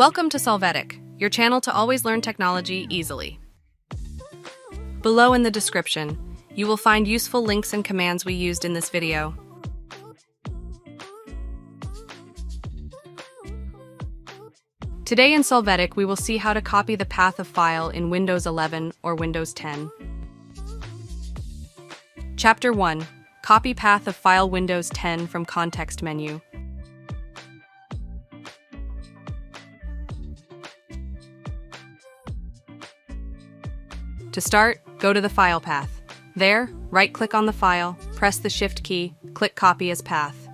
Welcome to Solvetic, your channel to always learn technology easily. Below in the description, you will find useful links and commands we used in this video. Today in Solvetic, we will see how to copy the path of file in Windows 11 or Windows 10. Chapter 1. Copy path of file Windows 10 from context menu. To start, go to the file path. There, right-click on the file, press the Shift key, click Copy as Path.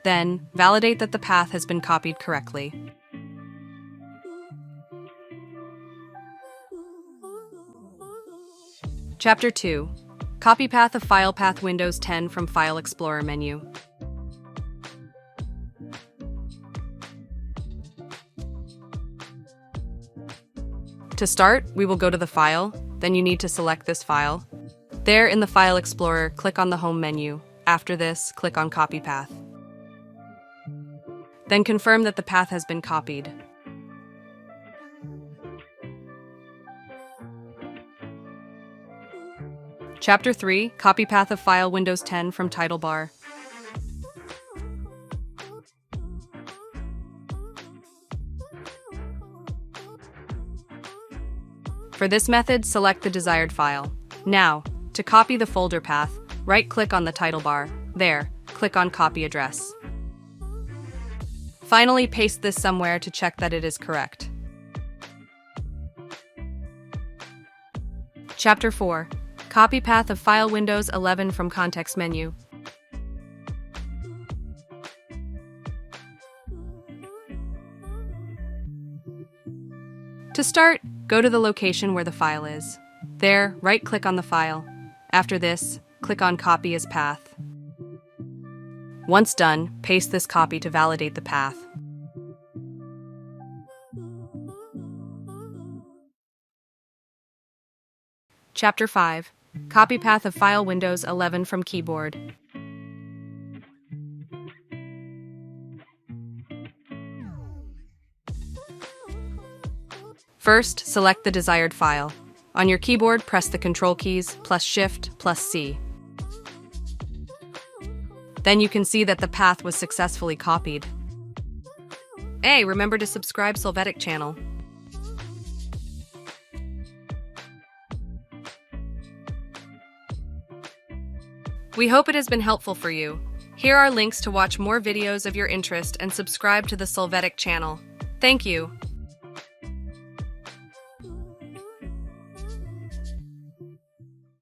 Then, validate that the path has been copied correctly. Chapter 2. Copy path of file path Windows 10 from File Explorer menu. To start, we will go to the file, then you need to select this file. There in the File Explorer, click on the Home menu. After this, click on Copy Path. Then confirm that the path has been copied. Chapter 3. Copy path of file Windows 10 from title bar. For this method, select the desired file. Now, to copy the folder path, right-click on the title bar. There, click on Copy Address. Finally, paste this somewhere to check that it is correct. Chapter 4. Copy path of file Windows 11 from context menu. To start, go to the location where the file is. There, right-click on the file. After this, click on Copy as Path. Once done, paste this copy to validate the path. Chapter 5. Copy path of file Windows 11 from keyboard. First, select the desired file. On your keyboard, press the Control keys plus Shift plus C. Then you can see that the path was successfully copied. Hey, remember to subscribe Solvetic channel. We hope it has been helpful for you. Here are links to watch more videos of your interest and subscribe to the Solvetic channel. Thank you.